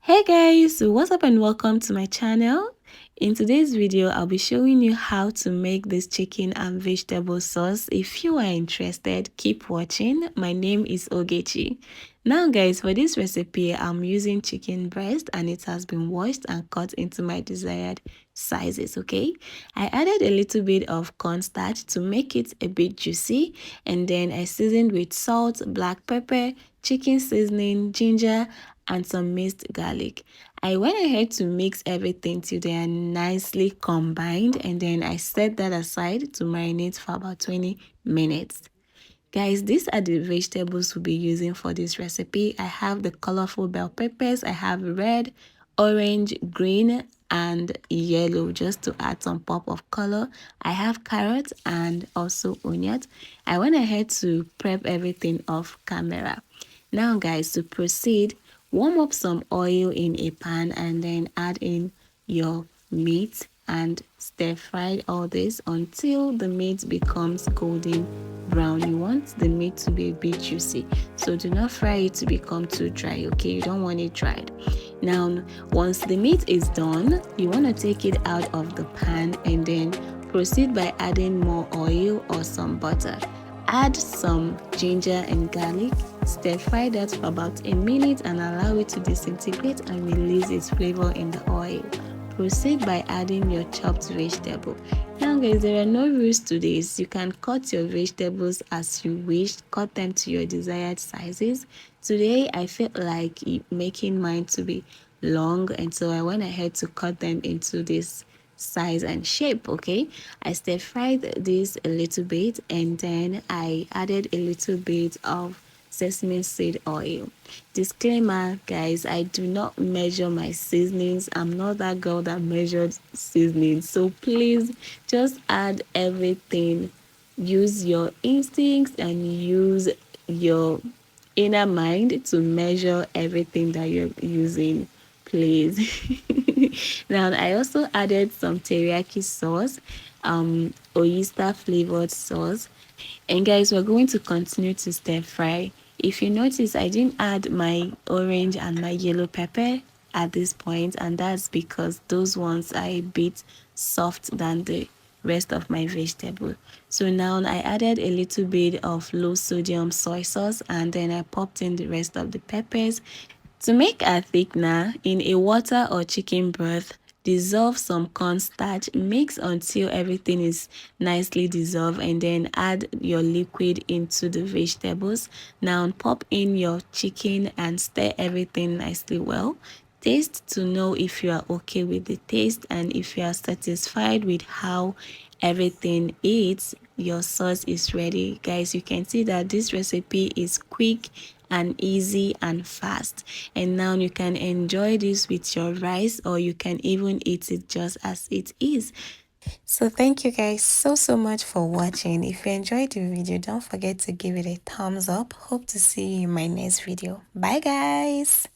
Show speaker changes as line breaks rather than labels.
Hey guys, what's up and welcome to my channel. In today's video I'll be showing you how to make this chicken and vegetable sauce. If you are interested, keep watching. My name is Ogechi. Now guys, for this recipe I'm using chicken breast and it has been washed and cut into my desired sizes. Okay, I added a little bit of cornstarch to make it a bit juicy, and then I seasoned with salt, black pepper, chicken seasoning, ginger and some minced garlic. I went ahead to mix everything till they are nicely combined, and then I set that aside to marinate for about 20 minutes. Guys, these are the vegetables we'll be using for this recipe. I have the colorful bell peppers. I have red, orange, green, and yellow just to add some pop of color. I have carrots and also onions. I went ahead to prep everything off camera. Now guys, to proceed, warm up some oil in a pan and then add in your meat and stir fry all this until the meat becomes golden brown. You want the meat to be a bit juicy, so do not fry it to become too dry. Okay, you don't want it dried. Now once the meat is done, you want to take it out of the pan and then proceed by adding more oil or some butter. Add some ginger and garlic, stir fry that for about a minute and allow it to disintegrate and release its flavor in the oil. Proceed by adding your chopped vegetable. Now guys, there are no rules to this. You can cut your vegetables as you wish, cut them to your desired sizes. Today I felt like making mine to be long, and so I went ahead to cut them into this size and shape. Okay, I stir fried this a little bit and then I added a little bit of sesame seed oil. Disclaimer guys, I do not measure my seasonings. I'm not that girl that measured seasonings, so please just add everything. Use your instincts and use your inner mind to measure everything that you're using, please. Now I also added some teriyaki sauce, oyster flavored sauce, and guys, we're going to continue to stir fry. If you notice, I didn't add my orange and my yellow pepper at this point, and that's because those ones are a bit soft than the rest of my vegetable. So now I added a little bit of low sodium soy sauce and then I popped in the rest of the peppers. To make a thickener, in a water or chicken broth, dissolve some cornstarch, mix until everything is nicely dissolved, and then add your liquid into the vegetables. Now pop in your chicken and stir everything nicely well. Taste to know if you are okay with the taste, and if you are satisfied with how everything is, your sauce is ready. Guys, you can see that this recipe is quick and easy and fast, and now you can enjoy this with your rice, or you can even eat it just as it is. So thank you guys so much for watching. If you enjoyed the video, don't forget to give it a thumbs up. Hope to see you in my next video. Bye guys.